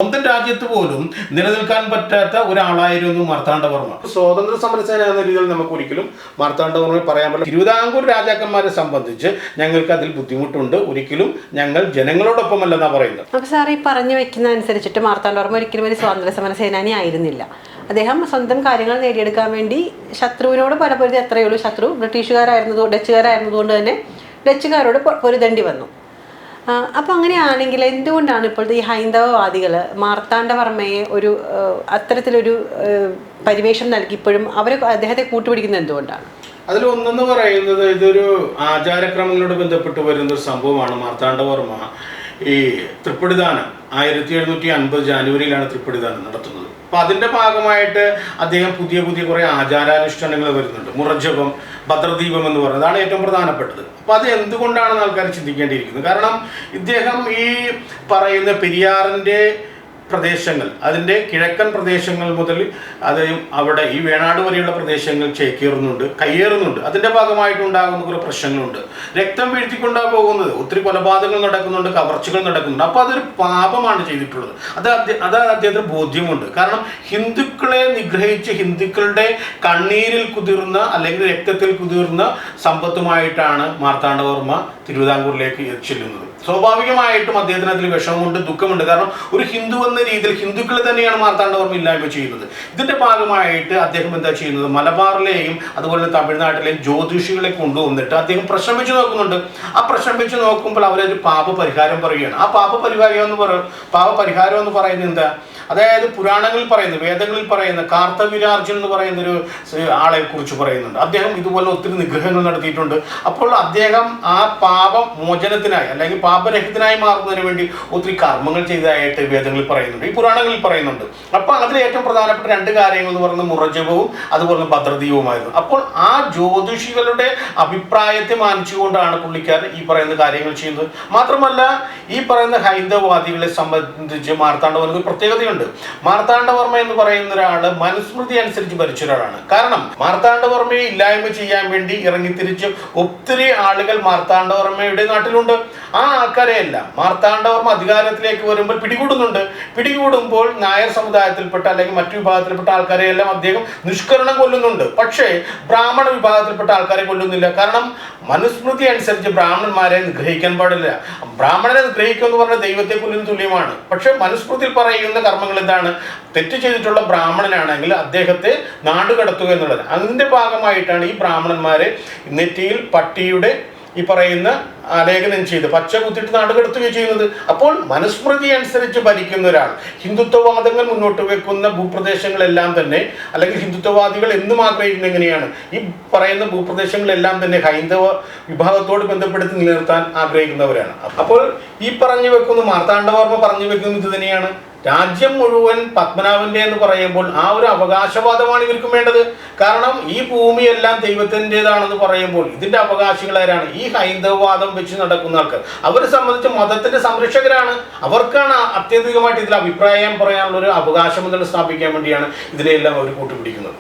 സ്വന്തം രാജ്യത്ത് പോലും നിലനിൽക്കാൻ പറ്റാത്ത ഒരാളായിരുന്നു മാർത്താണ്ഡവർമ്മ. സ്വാതന്ത്ര്യ സമരസേന എന്ന രീതിയിൽ നമുക്ക് ഒരിക്കലും മാർത്താണ്ഡവർമ്മയെ പറയാൻ പറ്റില്ല. തിരുവിതാംകൂർ രാജാക്കന്മാരെ സംബന്ധിച്ച് ഞങ്ങൾക്ക് അതിൽ ബുദ്ധിമുട്ടുണ്ട്, ഒരിക്കലും ഞങ്ങൾ ജനങ്ങളോടൊപ്പമല്ലെന്നാണ് പറയുന്നത്. അപ്പോൾ സാർ ഈ പറഞ്ഞു വെക്കുന്ന അനുസരിച്ചിട്ട് മാർത്താണ്ഡവർമ്മ ഒരിക്കലും ഒരു സ്വാതന്ത്ര്യ സമര സേനാനി ആയിരുന്നില്ല. അദ്ദേഹം സ്വന്തം കാര്യങ്ങൾ നേടിയെടുക്കാൻ വേണ്ടി ശത്രുവിനോട് പലപൊരുതി അത്രയേ ഉള്ളൂ. ശത്രു ഡച്ചുകാരായിരുന്നതുകൊണ്ട് തന്നെ ഡച്ചുകാരോട് പൊരുതേണ്ടി വന്നു. അപ്പോൾ അങ്ങനെയാണെങ്കിൽ എന്തുകൊണ്ടാണ് ഇപ്പോഴത്തെ ഈ ഹൈന്ദവവാദികൾ മാർത്താണ്ഡവർമ്മയെ ഒരു അത്തരത്തിലൊരു പരിവേഷം നൽകി ഇപ്പോഴും അദ്ദേഹത്തെ കൂട്ടുപിടിക്കുന്നത് എന്തുകൊണ്ടാണ്? അതിൽ ഒന്നെന്ന് പറയുന്നത് ഇതൊരു ആചാരക്രമങ്ങളോട് ബന്ധപ്പെട്ട് വരുന്ന ഒരു സംഭവമാണ്. മാർത്താണ്ഡവർമ്മ ഈ തൃപ്പടിദാനം 1750 ജാനുവരിയിലാണ് തൃപ്പടിദാനം നടത്തുന്നത്. അപ്പം അതിൻ്റെ ഭാഗമായിട്ട് അദ്ദേഹം പുതിയ കുറേ ആചാരാനുഷ്ഠാനങ്ങൾ വരുന്നുണ്ട്. മുറജപം, ഭദ്രദീപം എന്ന് പറയുന്നത് അതാണ് ഏറ്റവും പ്രധാനപ്പെട്ടത്. അപ്പം അത് എന്തുകൊണ്ടാണെന്ന് ആൾക്കാർ ചിന്തിക്കേണ്ടിയിരിക്കുന്നത്. കാരണം ഇദ്ദേഹം ഈ പറയുന്ന പെരിയാറിൻ്റെ പ്രദേശങ്ങൾ, അതിൻ്റെ കിഴക്കൻ പ്രദേശങ്ങൾ മുതൽ അത് അവിടെ ഈ വേണാട് വരെയുള്ള പ്രദേശങ്ങൾ കയ്യേറുന്നുണ്ട്. അതിൻ്റെ ഭാഗമായിട്ടുണ്ടാകുന്ന കുറേ പ്രശ്നങ്ങളുണ്ട്. രക്തം വീഴ്ത്തിക്കൊണ്ടാണ് പോകുന്നത്. ഒത്തിരി കൊലപാതകങ്ങൾ നടക്കുന്നുണ്ട്, കവർച്ചകൾ നടക്കുന്നുണ്ട്. അപ്പോൾ അതൊരു പാപമാണ് ചെയ്തിട്ടുള്ളത്. അത് അദ്ദേഹത്തിന് ബോധ്യമുണ്ട്. കാരണം ഹിന്ദുക്കളെ നിഗ്രഹിച്ച് ഹിന്ദുക്കളുടെ കണ്ണീരിൽ കുതിർന്ന അല്ലെങ്കിൽ രക്തത്തിൽ കുതിർന്ന സമ്പത്തുമായിട്ടാണ് മാർത്താണ്ഡവർമ്മ തിരുവിതാംകൂറിലേക്ക് ചെല്ലുന്നത്. സ്വാഭാവികമായിട്ടും അദ്ദേഹത്തിന് അതിൽ വിഷമമുണ്ട്, ദുഃഖമുണ്ട്. കാരണം ഒരു ഹിന്ദു എന്ന രീതിയിൽ ഹിന്ദുക്കളെ തന്നെയാണ് മാർത്താണ്ഡവർമ്മ ഇല്ലായ്മ ചെയ്യുന്നത്. ഇതിന്റെ ഭാഗമായിട്ട് അദ്ദേഹം എന്താ ചെയ്യുന്നത്, മലബാറിലെയും അതുപോലെ തമിഴ്നാട്ടിലെയും ജ്യോതിഷികളെ കൊണ്ടുവന്നിട്ട് അദ്ദേഹം പ്രശ്രമിച്ചു നോക്കുന്നുണ്ട്. ആ പ്രശ്രമിച്ചു നോക്കുമ്പോൾ അവരൊരു പാപപരിഹാരം പറയുകയാണ്. ആ പാപപരിഹാരം എന്ന് പറയുന്നത് എന്താ, അതായത് പുരാണങ്ങളിൽ പറയുന്ന, വേദങ്ങളിൽ പറയുന്ന കാർത്തവീരാർജുൻ എന്ന് പറയുന്ന ഒരു ആളെ കുറിച്ച് പറയുന്നുണ്ട്. അദ്ദേഹം ഇതുപോലെ ഒത്തിരി നിഗ്രഹങ്ങൾ നടത്തിയിട്ടുണ്ട്. അപ്പോൾ അദ്ദേഹം ആ പാപമോചനത്തിനായി അല്ലെങ്കിൽ പാപരഹിതനായി മാറുന്നതിന് വേണ്ടി ഒത്തിരി കർമ്മങ്ങൾ ചെയ്തതായിട്ട് വേദങ്ങളിൽ പറയുന്നുണ്ട്, ഈ പുരാണങ്ങളിൽ പറയുന്നുണ്ട്. അപ്പോൾ അതിൽ ഏറ്റവും പ്രധാനപ്പെട്ട 2 കാര്യങ്ങൾ എന്ന് പറയുന്നത് മുറജപവും അതുപോലെ ഭദ്രദീപവുമായിരുന്നു. അപ്പോൾ ആ ജ്യോതിഷികളുടെ അഭിപ്രായത്തെ മാനിച്ചുകൊണ്ടാണ് പുള്ളിക്കാരൻ ഈ പറയുന്ന കാര്യങ്ങൾ ചെയ്യുന്നത്. മാത്രമല്ല ഈ പറയുന്ന ഹൈന്ദവവാദികളെ സംബന്ധിച്ച് മാർത്താണ്ഡവർമ്മ പ്രത്യേകതയുണ്ട്. മാർത്താണ്ഡവർമ്മ എന്ന് പറയുന്ന ഒരാള് മനുസ്മൃതി അനുസരിച്ച് ഭരിച്ച ഒരാളാണ്. കാരണം മാർത്താണ്ഡവർമ്മയെ ഇല്ലായ്മ ചെയ്യാൻ വേണ്ടി ഇറങ്ങിത്തിരിച്ച് ഒത്തിരി ആളുകൾ മാർത്താണ്ഡവർമ്മയുടെ നാട്ടിലുണ്ട്. ആ ആൾക്കാരെയെല്ലാം മാർത്താണ്ഡവർമ്മ അധികാരത്തിലേക്ക് വരുമ്പോൾ പിടികൂടുമ്പോൾ നായർ സമുദായത്തിൽപ്പെട്ട അല്ലെങ്കിൽ മറ്റു വിഭാഗത്തിൽപ്പെട്ട ആൾക്കാരെയെല്ലാം അദ്ദേഹം നിഷ്കരണം കൊല്ലുന്നുണ്ട്. പക്ഷേ ബ്രാഹ്മണ വിഭാഗത്തിൽപ്പെട്ട ആൾക്കാരെ കൊല്ലുന്നില്ല. കാരണം മനുസ്മൃതി അനുസരിച്ച് ബ്രാഹ്മണന്മാരെ നിഗ്രഹിക്കാൻ പാടില്ല. ബ്രാഹ്മണനെ നിഗ്രഹിക്കുക എന്ന് പറഞ്ഞാൽ ദൈവത്തെ കൊല്ലുന്ന തുല്യമാണ്. പക്ഷെ മനുസ്മൃതിയിൽ പറയുന്ന കർമ്മങ്ങൾ എന്താണ്, തെറ്റ് ചെയ്തിട്ടുള്ള ബ്രാഹ്മണനാണെങ്കിൽ അദ്ദേഹത്തെ നാടുകടത്തുക എന്നുള്ളത്. അതിൻ്റെ ഭാഗമായിട്ടാണ് ഈ ബ്രാഹ്മണന്മാരെ നെറ്റിയിൽ പട്ടിയുടെ ഈ പറയുന്ന ആലേഖനം ചെയ്ത് പച്ച കുത്തിയിട്ട് നാടുകടത്തുകയും ചെയ്യുന്നത്. അപ്പോൾ മനുസ്മൃതി അനുസരിച്ച് ഭരിക്കുന്ന ഒരാൾ, ഹിന്ദുത്വവാദങ്ങൾ മുന്നോട്ട് വെക്കുന്ന ഭൂപ്രദേശങ്ങളെല്ലാം തന്നെ, അല്ലെങ്കിൽ ഹിന്ദുത്വവാദികൾ എന്നും ആഗ്രഹിക്കുന്നത് എങ്ങനെയാണ്, ഈ പറയുന്ന ഭൂപ്രദേശങ്ങളെല്ലാം തന്നെ ഹൈന്ദവ വിഭാഗത്തോട് ബന്ധപ്പെടുത്തി നിലനിർത്താൻ ആഗ്രഹിക്കുന്നവരാണ്. അപ്പോൾ ഈ പറഞ്ഞു വെക്കുന്ന മാർത്താണ്ഡവർമ്മ പറഞ്ഞു വെക്കുന്നത് ഇത് തന്നെയാണ്. രാജ്യം മുഴുവൻ പത്മനാഭന്റെ എന്ന് പറയുമ്പോൾ ആ ഒരു അവകാശവാദമാണ് ഇവർക്കും വേണ്ടത്. കാരണം ഈ ഭൂമിയെല്ലാം ദൈവത്തിൻ്റെതാണെന്ന് പറയുമ്പോൾ ഇതിന്റെ അവകാശികളാരാണ്? ഈ ഹൈന്ദവവാദം വെച്ച് നടക്കുന്ന ആൾക്കാർ. അവരെ സംബന്ധിച്ച് മതത്തിന്റെ സംരക്ഷകരാണ്. അവർക്കാണ് അത്യന്തികമായിട്ട് ഇതിൽ അഭിപ്രായം പറയാനുള്ള ഒരു അവകാശം എന്നുള്ളത് സ്ഥാപിക്കാൻ വേണ്ടിയാണ് ഇതിനെല്ലാം അവർ കൂട്ടുപിടിക്കുന്നത്.